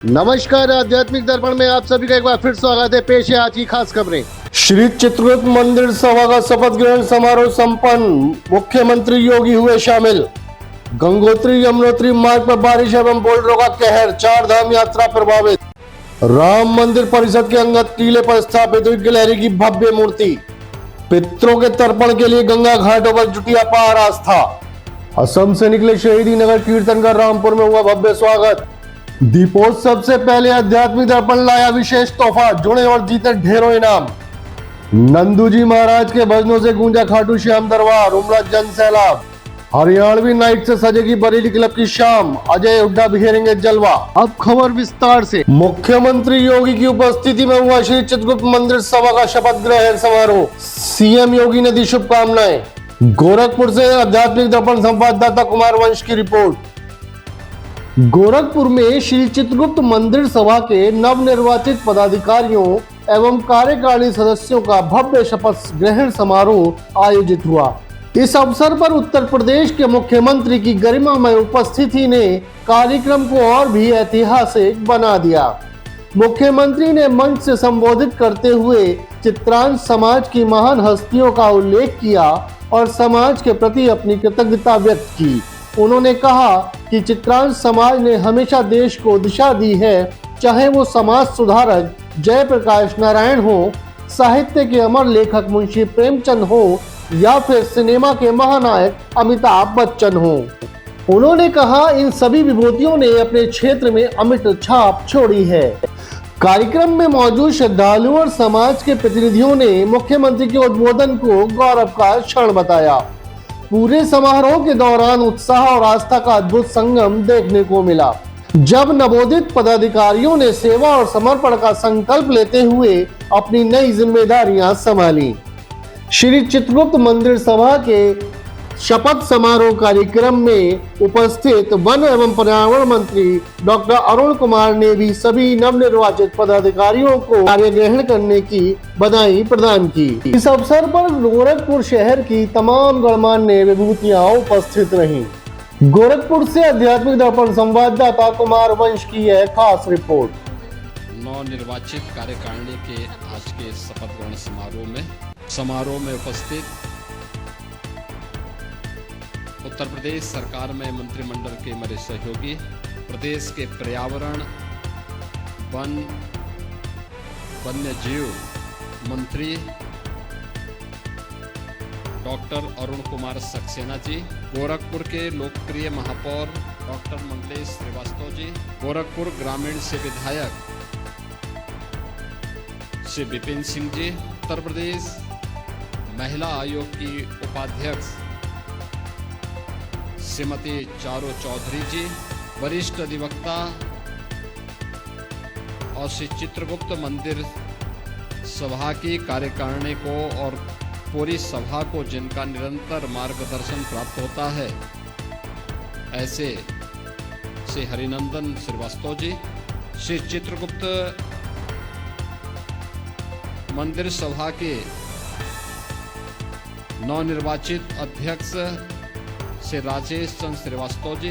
नमस्कार, आध्यात्मिक दर्पण में आप सभी का एक बार फिर स्वागत है। पेश है आज की खास खबरें। श्री चित्रकूट मंदिर सभा का शपथ ग्रहण समारोह संपन्न, मुख्यमंत्री योगी हुए शामिल। गंगोत्री यमुनोत्री मार्ग पर बारिश एवं बोल्डरों का कहर, चार धाम यात्रा प्रभावित। राम मंदिर परिषद के अंगत टीले पर स्थापित हुई गिलहरी की भव्य मूर्ति। पितरों के तर्पण के लिए गंगा घाटों पर जुटी अपार आस्था। असम से निकले शहीदी नगर कीर्तन का रामपुर में हुआ भव्य स्वागत। दीपोत्सव से पहले आध्यात्मिक दर्पण लाया विशेष तोहफा, जुड़े और जीते ढेरों इनाम। नंदू जी महाराज के भजनों से गूंजा खाटू श्याम दरबार, उमड़ा जन सैलाब। हरियाणवी नाइट से सजेगी बरेली क्लब की शाम, अजय हुड्डा बिखेरेंगे जलवा। अब खबर विस्तार से। मुख्यमंत्री योगी की उपस्थिति में हुआ श्री चित्रकूट मंदिर सभा का शपथ ग्रहण समारोह। सीएम योगी ने दी शुभकामनाएं। गोरखपुर से आध्यात्मिक दर्पण संवाददाता कुमार वंश की रिपोर्ट। गोरखपुर में श्री चित्रगुप्त मंदिर सभा के नवनिर्वाचित पदाधिकारियों एवं कार्यकारिणी सदस्यों का भव्य शपथ ग्रहण समारोह आयोजित हुआ। इस अवसर पर उत्तर प्रदेश के मुख्यमंत्री की गरिमामय उपस्थिति ने कार्यक्रम को और भी ऐतिहासिक बना दिया। मुख्यमंत्री ने मंच से संबोधित करते हुए चित्रांश समाज की महान हस्तियों का उल्लेख किया और समाज के प्रति अपनी कृतज्ञता व्यक्त की। उन्होंने कहा कि चित्रांश समाज ने हमेशा देश को दिशा दी है, चाहे वो समाज सुधारक जयप्रकाश नारायण हो, साहित्य के अमर लेखक मुंशी प्रेमचंद हो या फिर सिनेमा के महानायक अमिताभ बच्चन हो। उन्होंने कहा इन सभी विभूतियों ने अपने क्षेत्र में अमिट छाप छोड़ी है। कार्यक्रम में मौजूद श्रद्धालुओं और समाज के प्रतिनिधियों ने मुख्यमंत्री के उद्बोधन को गौरव का क्षण बताया। पूरे समारोह के दौरान उत्साह और आस्था का अद्भुत संगम देखने को मिला, जब नवोदित पदाधिकारियों ने सेवा और समर्पण का संकल्प लेते हुए अपनी नई जिम्मेदारियां संभाली। श्री चित्रगुप्त मंदिर सभा के शपथ समारोह कार्यक्रम में उपस्थित वन एवं पर्यावरण मंत्री डॉक्टर अरुण कुमार ने भी सभी नवनिर्वाचित पदाधिकारियों को कार्य ग्रहण करने की बधाई प्रदान की। इस अवसर पर गोरखपुर शहर की तमाम गणमान्य विभूतियां उपस्थित रहीं। गोरखपुर से आध्यात्मिक दर्पण संवाददाता कुमार वंश की यह खास रिपोर्ट। नवनिर्वाचित कार्यकारिणी के आज के शपथ ग्रहण समारोह में उपस्थित उत्तर प्रदेश सरकार में मंत्रिमंडल के मेरे सहयोगी, प्रदेश के पर्यावरण वन वन्य जीव मंत्री डॉक्टर अरुण कुमार सक्सेना जी, गोरखपुर के लोकप्रिय महापौर डॉक्टर मंगलेश श्रीवास्तव जी, गोरखपुर ग्रामीण से विधायक श्री विपिन सिंह जी, उत्तर प्रदेश महिला आयोग की उपाध्यक्ष श्रीमती चारू चौधरी जी, वरिष्ठ अधिवक्ता और श्री चित्रगुप्त मंदिर सभा की कार्यकारिणी को और पूरी सभा को जिनका निरंतर मार्गदर्शन प्राप्त होता है, ऐसे श्री हरिनंदन श्रीवास्तव जी, श्री चित्रगुप्त मंदिर सभा के नवनिर्वाचित अध्यक्ष श्री राजेश चंद्र श्रीवास्तव जी।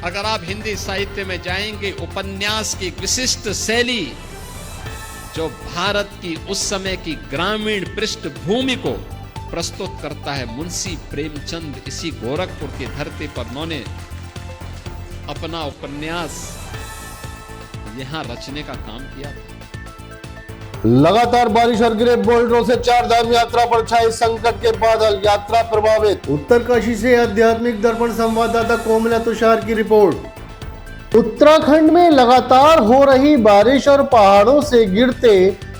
अगर आप हिंदी साहित्य में जाएंगे, उपन्यास की विशिष्ट शैली जो भारत की उस समय की ग्रामीण पृष्ठभूमि को प्रस्तुत करता है, मुंशी प्रेमचंद इसी गोरखपुर की धरती पर उन्होंने अपना उपन्यास यहां रचने का काम किया था। लगातार बारिश और गिरे बोल्डरों से चार धाम यात्रा पर छाए संकट के बादल, यात्रा प्रभावित। उत्तरकाशी से आध्यात्मिक दर्पण संवाददाता कोमला तुषार की रिपोर्ट। उत्तराखंड में लगातार हो रही बारिश और पहाड़ों से गिरते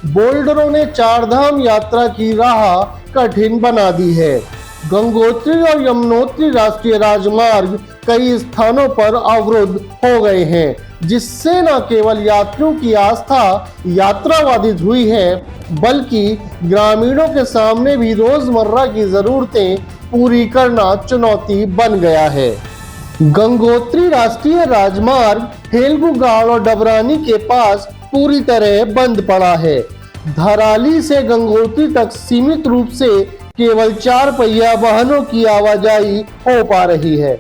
बोल्डरों ने चार धाम यात्रा की राह कठिन बना दी है। गंगोत्री और यमुनोत्री राष्ट्रीय राजमार्ग कई स्थानों पर अवरुद्ध हो गए हैं, जिससे न केवल यात्रियों की आस्था यात्रा बाधित हुई है, बल्कि ग्रामीणों के सामने भी रोजमर्रा की जरूरतें पूरी करना चुनौती बन गया है। गंगोत्री राष्ट्रीय राजमार्ग हेलगुगाड़ और डबरानी के पास पूरी तरह बंद पड़ा है। धराली से गंगोत्री तक सीमित रूप से केवल 4 पहिया वाहनों की आवाजाही हो पा रही है।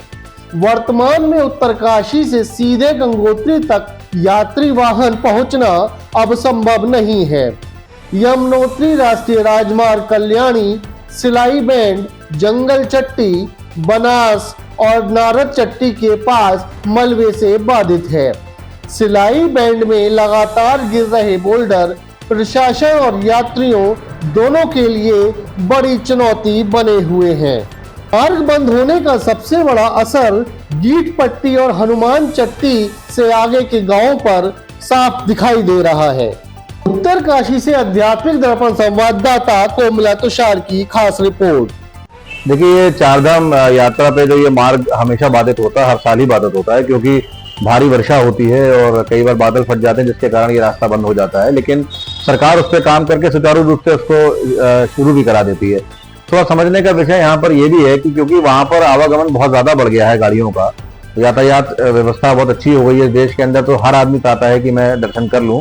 वर्तमान में उत्तरकाशी से सीधे गंगोत्री तक यात्री वाहन पहुंचना अब संभव नहीं है। यमुनोत्री राष्ट्रीय राजमार्ग कल्याणी, सिलाई बैंड, जंगल चट्टी, बनास और नारद चट्टी के पास मलबे से बाधित है। सिलाई बैंड में लगातार गिर रहे बोल्डर प्रशासन और यात्रियों दोनों के लिए बड़ी चुनौती बने हुए हैं। मार्ग बंद होने का सबसे बड़ा असर गीट पट्टी और हनुमान चट्टी से आगे के गांवों पर साफ दिखाई दे रहा है। उत्तरकाशी से आध्यात्मिक दर्पण संवाददाता कोमला तुषार की खास रिपोर्ट। देखिए, ये चारधाम यात्रा पे जो ये मार्ग हमेशा बाधित होता है, हर साल ही बाधित होता है, क्योंकि भारी वर्षा होती है और कई बार बादल फट जाते हैं जिसके कारण ये रास्ता बंद हो जाता है। लेकिन सरकार उस पर काम करके सुचारू रूप से उसको शुरू भी करा देती है। थोड़ा समझने का विषय यहाँ पर ये भी है कि क्योंकि वहां पर आवागमन बहुत ज्यादा बढ़ गया है गाड़ियों का, यातायात व्यवस्था बहुत अच्छी हो गई है देश के अंदर, तो हर आदमी चाहता है कि मैं दर्शन कर लूं।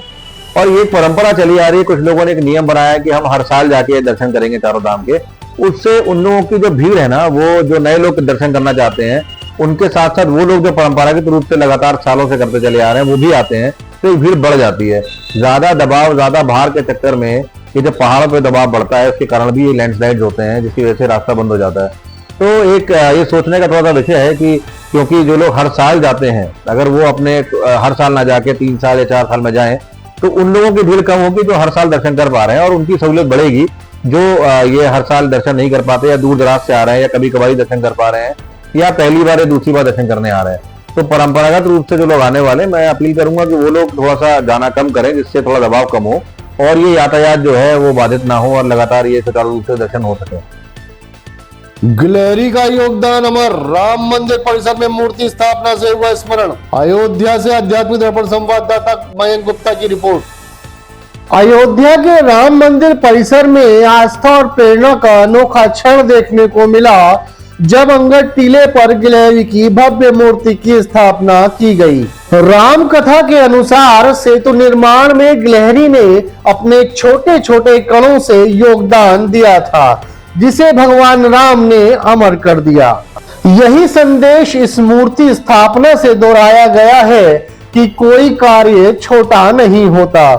और ये परंपरा चली आ रही है, कुछ लोगों ने एक नियम बनाया है कि हम हर साल जाके दर्शन करेंगे चारों धाम के। उससे उन लोगों की जो भीड़ है ना, वो जो नए लोग दर्शन करना चाहते हैं, उनके साथ साथ वो लोग जो परंपरागत रूप से लगातार सालों से करते चले आ रहे हैं वो भी आते हैं, तो भीड़ बढ़ जाती है। ज्यादा दबाव, ज्यादा भार के चक्कर में ये जो पहाड़ों पे दबाव बढ़ता है, उसके कारण भी ये लैंडस्लाइड होते हैं, जिसकी वजह से रास्ता बंद हो जाता है। तो एक ये सोचने का थोड़ा सा विषय है कि क्योंकि जो लोग हर साल जाते हैं, अगर वो अपने हर साल ना जाके 3 साल या 4 साल में जाएं, तो उन लोगों की भीड़ कम होगी जो हर साल दर्शन कर पा रहे हैं, और उनकी सहूलियत बढ़ेगी जो ये हर साल दर्शन नहीं कर पाते, या दूर दराज से आ रहे हैं, या कभी कभार दर्शन कर पा रहे हैं, या पहली बार या दूसरी बार दर्शन करने आ रहे हैं। तो परंपरागत रूप से जो लोग आने वाले, मैं अपील करूंगा कि वो लोग थोड़ा सा जाना कम करें, जिससे थोड़ा दबाव कम हो और ये यातायात जो है वो बाधित ना हो और लगातार ये सुचारू रूप से दर्शन हो सके। गिलहरी का योगदान अमर, राम मंदिर परिसर में मूर्ति स्थापना से हुआ स्मरण। अयोध्या से आध्यात्मिक दर्पण संवाददाता मयंक गुप्ता की रिपोर्ट। अयोध्या के राम मंदिर परिसर में आस्था और प्रेरणा का अनोखा क्षण देखने को मिला जब अंगद टीले पर गिलहरी की भव्य मूर्ति की स्थापना की गई। राम कथा के अनुसार सेतु निर्माण में गिलहरी ने अपने छोटे छोटे कणों से योगदान दिया था, जिसे भगवान राम ने अमर कर दिया। यही संदेश इस मूर्ति स्थापना से दोहराया गया है कि कोई कार्य छोटा नहीं होता,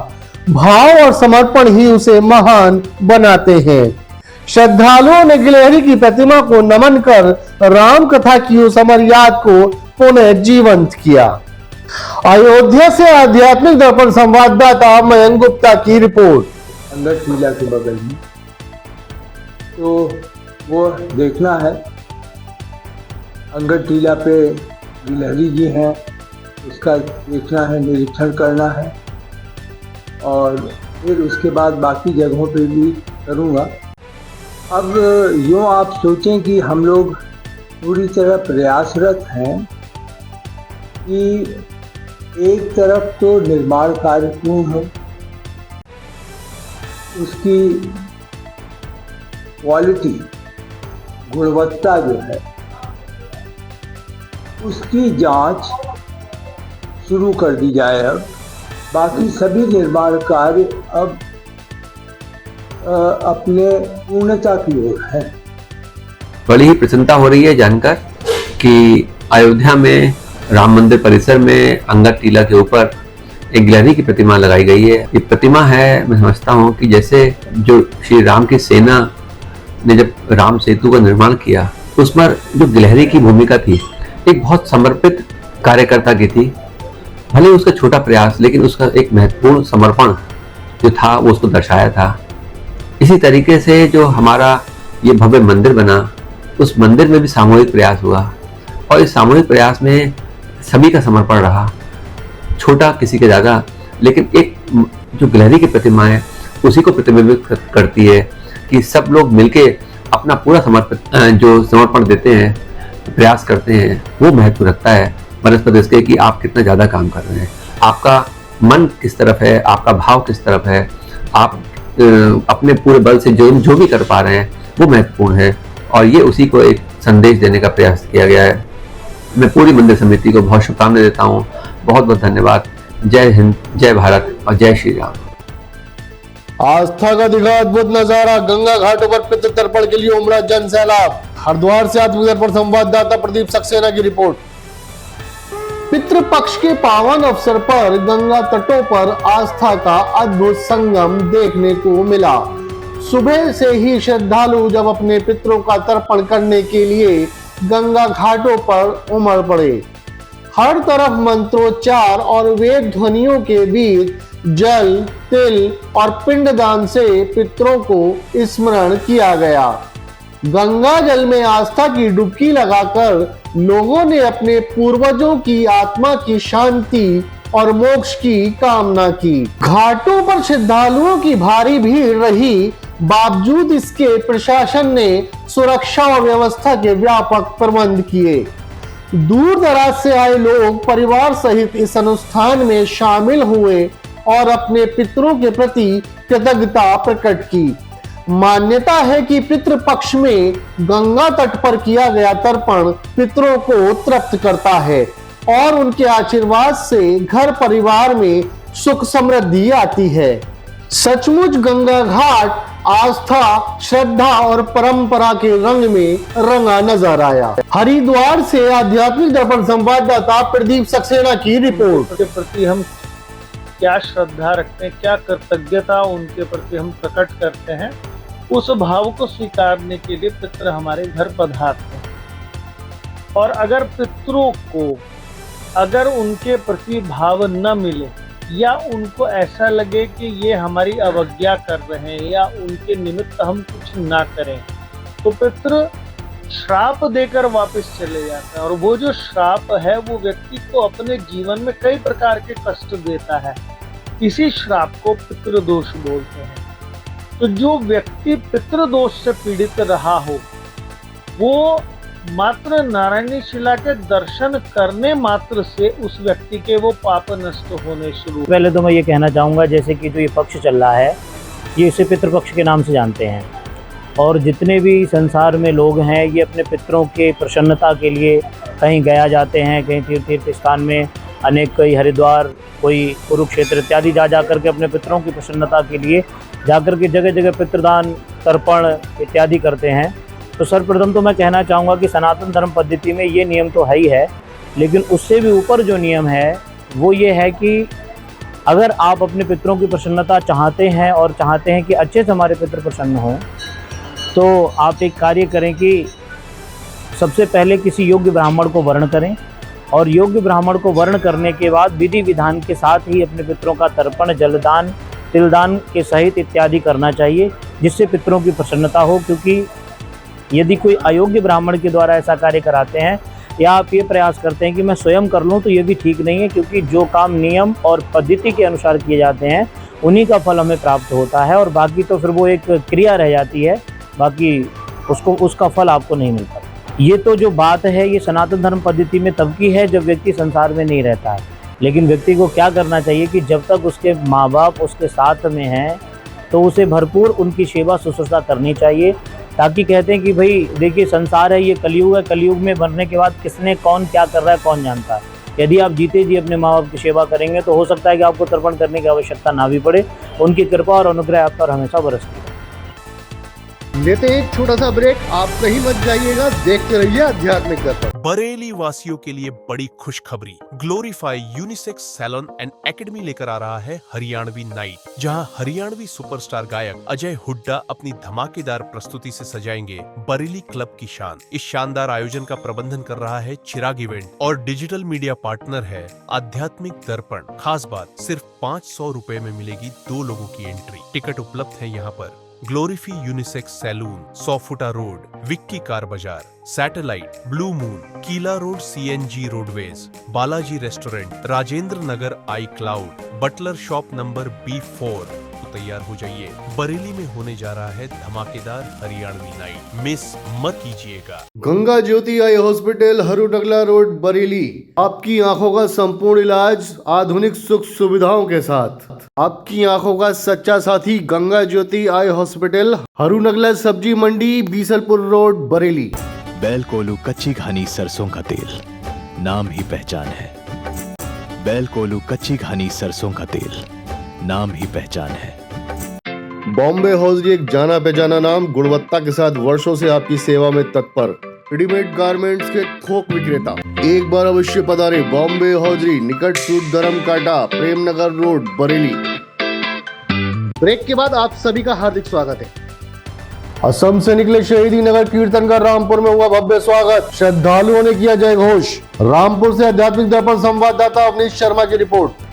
भाव और समर्पण ही उसे महान बनाते हैं। श्रद्धालुओं ने गिलहरी की प्रतिमा को नमन कर राम कथा की उस अमर याद को पुनः जीवंत किया। अयोध्या से आध्यात्मिक दर्पण संवाददाता मयंक गुप्ता की रिपोर्ट। अंगद टीला के बगल में, तो वो देखना है। अंगद टीला पे गिलहरी जी हैं, उसका देखना है, निरीक्षण करना है, और फिर उसके बाद बाकी जगहों पे भी करूँगा। अब यूँ आप सोचें कि हम लोग पूरी तरह प्रयासरत हैं कि एक तरफ तो निर्माण कार्य पूर्ण हो, उसकी क्वालिटी, गुणवत्ता जो है उसकी जांच शुरू कर दी जाए। अब बाकी सभी निर्माण कार्य अब अपने पूर्णता की ओर है। बड़ी ही प्रसन्नता हो रही है जानकर कि अयोध्या में राम मंदिर परिसर में अंगद टीला के ऊपर एक गिलहरी की प्रतिमा लगाई गई है। ये प्रतिमा है, मैं समझता हूँ कि जैसे जो श्री राम की सेना ने जब राम सेतु का निर्माण था, उस पर जो गिलहरी की भूमिका थी, एक बहुत समर्पित कार्यकर्ता की थी। भले उसका छोटा प्रयास, लेकिन उसका एक महत्वपूर्ण समर्पण जो था वो उसको दर्शाया था। इसी तरीके से जो हमारा ये भव्य मंदिर बना, उस मंदिर में भी सामूहिक प्रयास हुआ, और इस सामूहिक प्रयास में सभी का समर्पण रहा, छोटा किसी के ज़्यादा, लेकिन एक जो गिलहरी की प्रतिमा है उसी को प्रतिबिंबित करती है कि सब लोग मिलके अपना पूरा समर्पण देते हैं, प्रयास करते हैं, वो महत्व रखता है बनस्पत इसके कि आप कितना ज़्यादा काम कर रहे हैं, आपका मन किस तरफ है, आपका भाव किस तरफ है, आप अपने पूरे बल से जो भी कर पा रहे हैं वो महत्वपूर्ण है, और ये उसी को एक संदेश देने का प्रयास किया गया है। मैं पूरी मंदिर समिति को बहुत शुभकामनाएं देता हूँ। बहुत बहुत धन्यवाद। जय हिंद, जय भारत और जय श्री राम। आस्था का दिखा अद्भुत नजारा, गंगा घाटों पर पितृ तर्पण के लिए उमड़ा जन सैलाब। हरिद्वार से आत्मनिर्भर संवाददाता प्रदीप सक्सेना की रिपोर्ट। पितृपक्ष के पावन अवसर पर गंगा तटों पर आस्था का अद्भुत संगम देखने को मिला। सुबह से ही श्रद्धालु जब अपने पितरों का तर्पण करने के लिए गंगा घाटों पर उमड़ पड़े। हर तरफ मंत्रोच्चार और वेद ध्वनियों के बीच जल, तिल और पिंडदान से पितरों को स्मरण किया गया। गंगा जल में आस्था की डुबकी लगाकर लोगों ने अपने पूर्वजों की आत्मा की शांति और मोक्ष की कामना की। घाटों पर श्रद्धालुओं की भारी भीड़ रही, बावजूद इसके प्रशासन ने सुरक्षा और व्यवस्था के व्यापक प्रबंध किए। दूर दराज से आए लोग परिवार सहित इस अनुष्ठान में शामिल हुए और अपने पितरों के प्रति कृतज्ञता प्रकट की। मान्यता है कि पितृपक्ष में गंगा तट पर किया गया तर्पण पितरों को तृप्त करता है और उनके आशीर्वाद से घर परिवार में सुख समृद्धि आती है। सचमुच गंगा घाट आस्था, श्रद्धा और परंपरा के रंग में रंगा नजर आया। हरिद्वार से आध्यात्मिक दर्पण संवाददाता प्रदीप सक्सेना की रिपोर्ट। के प्रति हम क्या श्रद्धा रखते हैं, क्या कृतज्ञता उनके प्रति हम प्रकट करते हैं, उस भाव को स्वीकारने के लिए पितृ हमारे घर पधारते हैं। और अगर पितरों को अगर उनके प्रति भाव न मिले या उनको ऐसा लगे कि ये हमारी अवज्ञा कर रहे हैं या उनके निमित्त हम कुछ ना करें, तो पितृ श्राप देकर वापस चले जाते हैं। और वो जो श्राप है वो व्यक्ति को अपने जीवन में कई प्रकार के कष्ट देता है। इसी श्राप को पितृदोष बोलते हैं। तो जो व्यक्ति पितृदोष से पीड़ित रहा हो, वो मात्र नारायणी शिला के दर्शन करने मात्र से उस व्यक्ति के वो पाप नष्ट होने शुरू। पहले तो मैं ये कहना चाहूँगा, जैसे कि जो ये पक्ष चल रहा है, ये इसे पितृपक्ष के नाम से जानते हैं और जितने भी संसार में लोग हैं ये अपने पितरों के प्रसन्नता के लिए कहीं गया जाते हैं, कहीं तीर्थ स्थान में अनेक, कोई हरिद्वार, कोई कुरुक्षेत्र इत्यादि जा करके अपने पितरों की प्रसन्नता के लिए जाकर के जगह जगह पितृदान, तर्पण इत्यादि करते हैं। तो सर्वप्रथम तो मैं कहना चाहूँगा कि सनातन धर्म पद्धति में ये नियम तो है ही है, लेकिन उससे भी ऊपर जो नियम है वो ये है कि अगर आप अपने पितरों की प्रसन्नता चाहते हैं और चाहते हैं कि अच्छे से हमारे पितृ प्रसन्न हों, तो आप एक कार्य करें कि सबसे पहले किसी योग्य ब्राह्मण को वर्ण करें और योग्य ब्राह्मण को वर्ण करने के बाद विधि विधान के साथ ही अपने पितरों का तर्पण, जलदान, तिलदान के सहित इत्यादि करना चाहिए, जिससे पितरों की प्रसन्नता हो। क्योंकि यदि कोई अयोग्य ब्राह्मण के द्वारा ऐसा कार्य कराते हैं या आप ये प्रयास करते हैं कि मैं स्वयं कर लूँ, तो ये भी ठीक नहीं है, क्योंकि जो काम नियम और पद्धति के अनुसार किए जाते हैं उन्हीं का फल हमें प्राप्त होता है और बाकी तो फिर वो एक क्रिया रह जाती है, बाकी उसका फल आपको नहीं मिलता। ये तो जो बात है ये सनातन धर्म पद्धति में तब की है जब व्यक्ति संसार में नहीं रहता है। लेकिन व्यक्ति को क्या करना चाहिए कि जब तक उसके माँ बाप उसके साथ में हैं तो उसे भरपूर उनकी सेवा शुश्रूषा करनी चाहिए, ताकि कहते हैं कि भाई देखिए संसार है, ये कलयुग है, कलयुग में बनने के बाद किसने कौन क्या कर रहा है कौन जानता है। यदि आप जीते जी अपने माँ बाप की सेवा करेंगे तो हो सकता है कि आपको तर्पण करने की आवश्यकता ना भी पड़े, उनकी कृपा और अनुग्रह आप पर हमेशा बरसती है। लेते हैं एक छोटा सा ब्रेक, आप कहीं मत जाइएगा, देखते रहिए आध्यात्मिक दर्पण। बरेली वासियों के लिए बड़ी खुशखबरी, glorify unisex salon and academy लेकर आ रहा है हरियाणवी नाइट, जहां हरियाणवी सुपरस्टार गायक अजय हुड्डा अपनी धमाकेदार प्रस्तुति से सजाएंगे बरेली क्लब की शान। इस शानदार आयोजन का प्रबंधन कर रहा है चिराग इवेंट और डिजिटल मीडिया पार्टनर है आध्यात्मिक दर्पण। खास बात, सिर्फ 500 रुपए में मिलेगी 2 लोगों की एंट्री। टिकट उपलब्ध है यहाँ पर। ग्लोरीफी यूनिसेक्स सैलून, 100 फुटा रोड, विक्की कार बाजार, satellite, blue moon, Kila road, CNG roadways, Balaji restaurant, Rajendra Nagar, I cloud, butler shop number B4। तो तैयार हो जाइए, बरेली में होने जा रहा है धमाकेदार हरियाणवी नाइट, मिस मत कीजिएगा। गंगा ज्योति eye hospital, Harunagla road, Bareilly. आपकी आंखों का संपूर्ण इलाज आधुनिक सुख सुविधाओं के साथ। आपकी आंखों का सच्चा साथी गंगा ज्योति आई हॉस्पिटल, हरूनगला सब्जी मंडी, बीसलपुर रोड, बरेली। बैल कोलू कच्ची घानी सरसों का तेल, नाम ही पहचान है। बैल कोलू कच्ची घानी सरसों का तेल, नाम ही पहचान है। बॉम्बे हौजरी एक जाना पहचाना नाम, गुणवत्ता के साथ वर्षों से आपकी सेवा में तत्पर। रेडीमेड गारमेंट्स के थोक विक्रेता। एक बार अवश्य पधारे बॉम्बे हौजरी, निकट सूद धर्म काटा, प्रेमनगर रोड, बरेली। ब्रेक के बाद आप सभी का हार्दिक स्वागत है। असम से निकले शहीदी नगर कीर्तन का रामपुर में हुआ भव्य स्वागत, श्रद्धालुओं ने किया जय घोष। रामपुर से आध्यात्मिक दर्पण संवाददाता अवनीश शर्मा की रिपोर्ट।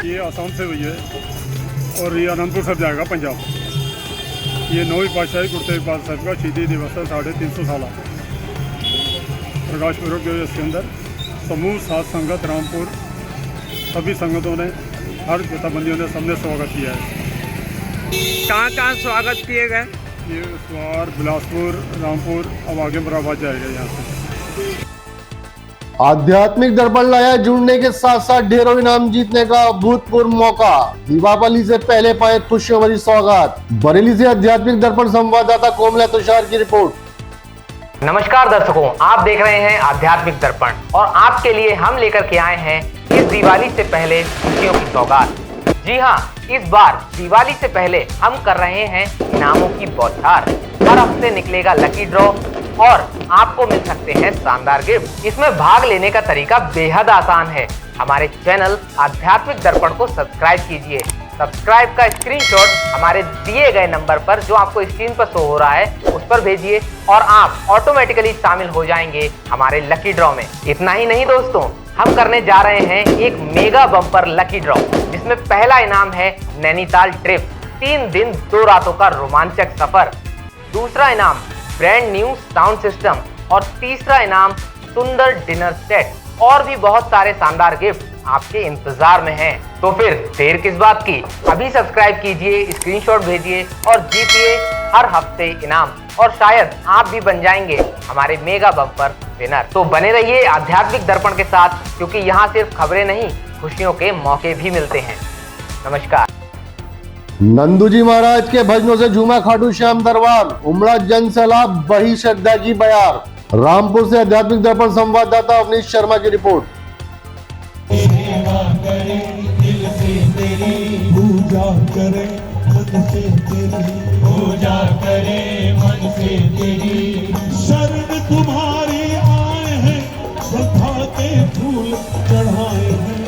ये आसाम से हुई है और ये अनंतपुर साहब जाएगा पंजाब। ये 9वीं पातशाही गुरु तेग बहादुर साहब का शहीदी दिवस है, 350 साल प्रकाश पूर्वक जो इसके अंदर समूह साध संगत रामपुर सभी संगतों ने, हर जथाबंदियों ने, सबने स्वागत किया है। कहाँ स्वागत किए गए? ये स्वार, बिलासपुर, रामपुर, अब आगे मुराबाद जाएगा यहाँ से। आध्यात्मिक दर्पण लाया जुड़ने के साथ साथ ढेरों इनाम जीतने का अभूतपूर्व मौका, दीपावली से पहले पाए खुशियों भरी सौगात। बरेली से आध्यात्मिक दर्पण संवाददाता कोमला तुषार की रिपोर्ट। नमस्कार दर्शकों, आप देख रहे हैं आध्यात्मिक दर्पण और आपके लिए हम लेकर के आए हैं इस दिवाली से पहले खुशियों की सौगात। जी हाँ, इस बार दिवाली से पहले हम कर रहे हैं इनामों की बौछार। हर हफ्ते निकलेगा लकी ड्रॉ और आपको मिल सकते हैं शानदार गिफ्ट। इसमें भाग लेने का तरीका बेहद आसान है। हमारे चैनल आध्यात्मिक दर्पण को सब्सक्राइब कीजिए। सब्सक्राइब का स्क्रीनशॉट हमारे दिए गए नंबर पर जो आपको स्क्रीन पर शो हो रहा है उस पर भेजिए और आप ऑटोमेटिकली शामिल हो जाएंगे हमारे लकी ड्रॉ में। इतना ही नहीं दोस्तों, हम करने जा रहे हैं एक मेगा बम्पर लकी ड्रॉ, जिसमें पहला इनाम है नैनीताल ट्रिप, 3 दिन 2 रातों का रोमांचक सफर। दूसरा इनाम ब्रांड न्यू साउंड सिस्टम और तीसरा इनाम सुंदर डिनर सेट। और भी बहुत सारे शानदार गिफ्ट आपके इंतजार में हैं। तो फिर देर किस बात की, अभी सब्सक्राइब कीजिए, स्क्रीनशॉट भेजिए और जीतिए हर हफ्ते इनाम और शायद आप भी बन जाएंगे हमारे मेगा बम्पर विनर। तो बने रहिए आध्यात्मिक दर्पण के साथ, क्योंकि यहाँ सिर्फ खबरें नहीं, खुशियों के मौके भी मिलते हैं। नमस्कार। नंदू जी महाराज के भजनों से झूमा खाटू श्याम दरबार, उमड़ा जन सैलाब, बही श्रद्धा की बयार। रामपुर से आध्यात्मिक दर्पण संवाददाता अवनीश शर्मा की रिपोर्ट। सेवा करे दिल से तेरी, पूजा करे मन से तेरी, पूजा करे मन से तेरी। शरण तुम्हारी आए हैं, श्रद्धा के फूल चढ़ाए हैं।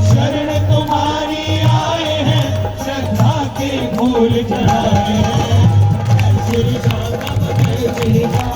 शरण तुम्हारी आए हैं, श्रद्धा के फूल चढ़ाए हैं। श्री राम जय श्री राम,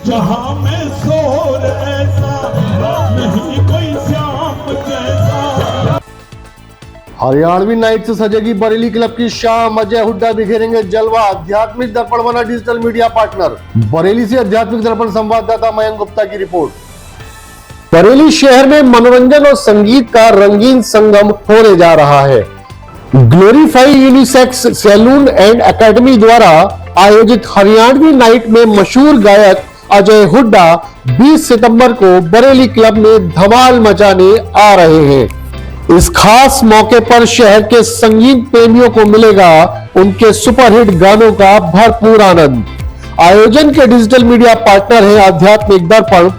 जहां में शोर ऐसा नहीं कोई श्याम जैसा। हरियाणवी नाइट से सजेगी बरेली क्लब की शाम, अजय हुड्डा बिखेरेंगे जलवा। आध्यात्मिक दर्पण बना डिजिटल मीडिया पार्टनर। बरेली से आध्यात्मिक दर्पण संवाददाता मयंक गुप्ता की रिपोर्ट। बरेली शहर में मनोरंजन और संगीत का रंगीन संगम होने जा रहा है। Glorify unisex salon and academy द्वारा आयोजित हरियाणवी नाइट में मशहूर गायक अजय हुड्डा 20 सितंबर को बरेली क्लब में धमाल मचाने आ रहे हैं। इस खास मौके पर शहर के संगीत प्रेमियों को मिलेगा उनके सुपरहिट गानों का भरपूर आनंद। आयोजन के डिजिटल मीडिया पार्टनर है आध्यात्मिक दर्पण।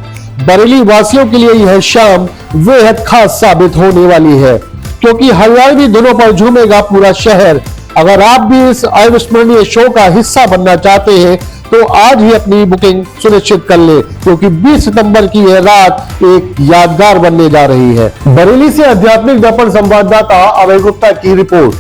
बरेली वासियों के लिए यह शाम बेहद खास साबित होने वाली है, क्योंकि हरियाणवी धुनों पर झूमेगा पूरा शहर। अगर आप भी इस अविस्मरणीय शो का हिस्सा बनना चाहते हैं तो आज ही अपनी बुकिंग सुनिश्चित कर ले, क्योंकि 20 सितंबर की यह रात एक यादगार बनने जा रही है। बरेली से आध्यात्मिक दर्पण संवाददाता अभय गुप्ता की रिपोर्ट।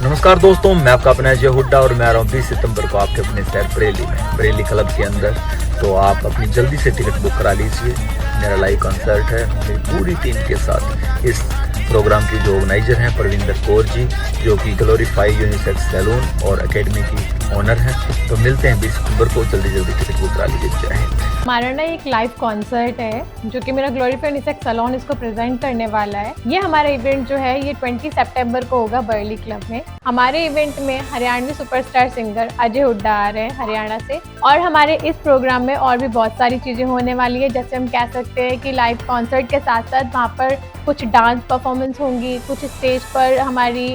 नमस्कार दोस्तों, मैं आपका अपना अजय हुड्डा और मैं आ रहा हूँ 20 सितंबर को आपके अपने शहर बरेली में, बरेली क्लब के अंदर। तो आप अपनी जल्दी से टिकट बुक करा लीजिए। मेरा लाइव कंसर्ट है मेरी पूरी टीम के साथ। इस प्रोग्राम की जो ऑर्गेनाइजर हैं परविंदर कौर जी, जो कि ग्लोरीफाई यूनिसेक्स सैलून और एकेडमी की ओनर हैं। तो मिलते हैं 20 सितंबर को, जल्दी टिकट बुक करा लीजिए। जय हिंद। हमारा ना एक लाइव कॉन्सर्ट है जो कि मेरा ग्लोरीफाई यूनिसेक्स सैलून इसको प्रेजेंट करने वाला है। ये हमारा इवेंट जो है ये 20 सितंबर को होगा बरेली क्लब में। हमारे इवेंट में हरियाणवी सुपरस्टार सिंगर अजय हुड्डा आ रहे हैं हरियाणा से, और हमारे इस प्रोग्राम में और भी बहुत सारी चीजें होने वाली है। जैसे हम कह सकते हैं कि लाइव कॉन्सर्ट के साथ साथ वहाँ पर कुछ डांस परफॉर्मेंस होंगी, कुछ स्टेज पर हमारी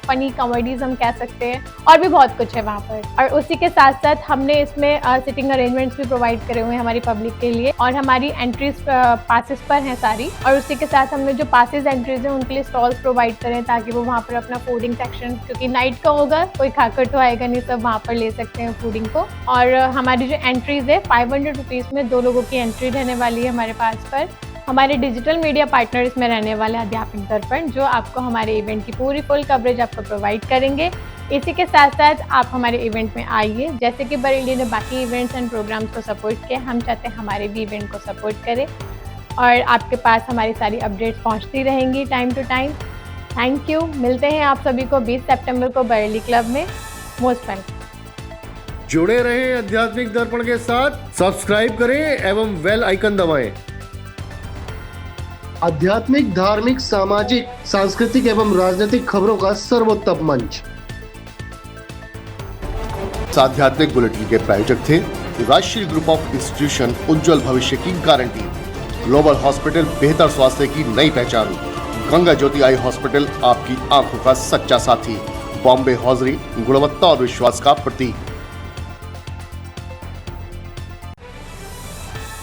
फनी कॉमेडीज हम कह सकते हैं, और भी बहुत कुछ है वहाँ पर। और उसी के साथ साथ हमने इसमें सिटिंग अरेंजमेंट्स भी प्रोवाइड करे हुए हैं हमारी पब्लिक के लिए, और हमारी एंट्रीज पासेस पर हैं सारी। और उसी के साथ हमने जो पासेस एंट्रीज हैं उनके लिए स्टॉल्स प्रोवाइड करें, ताकि वो वहाँ पर अपना फूडिंग सेक्शन, क्योंकि नाइट का होगा, कोई खाकर तो आएगा नहीं, सब वहाँ पर ले सकते हैं फूडिंग को। और हमारी जो एंट्रीज है 500 रुपीज़ में 2 लोगों की एंट्री रहने वाली है हमारे पास पर। हमारे डिजिटल मीडिया पार्टनर इसमें रहने वाले आध्यात्मिक दर्पण, जो आपको हमारे इवेंट की पूरी फुल कवरेज आपको प्रोवाइड करेंगे। इसी के साथ साथ आप हमारे इवेंट में आइए। जैसे कि बरेली ने बाकी इवेंट्स एंड प्रोग्राम्स को सपोर्ट किया, हम चाहते हैं हमारे भी इवेंट को सपोर्ट करें, और आपके पास हमारी सारी अपडेट्स पहुंचती रहेंगी time to time. Thank you. मिलते हैं आप सभी को 20 सितंबर को बरेली क्लब में। Most welcome. जुड़े रहें आध्यात्मिक दर्पण के साथ, सब्सक्राइब करें एवं बेल आइकन दबाएं। आध्यात्मिक, धार्मिक, सामाजिक, सांस्कृतिक एवं राजनीतिक खबरों का सर्वोत्तम मंच। आध्यात्मिक बुलेटिन के प्रायोजक थे राष्ट्रीय ग्रुप ऑफ इंस्टीट्यूशन, उज्जवल भविष्य की गारंटी। ग्लोबल हॉस्पिटल, बेहतर स्वास्थ्य की नई पहचान। गंगा ज्योति आई हॉस्पिटल, आपकी आंखों का सच्चा साथी। बॉम्बे हॉजरी, गुणवत्ता और विश्वास का प्रतीक।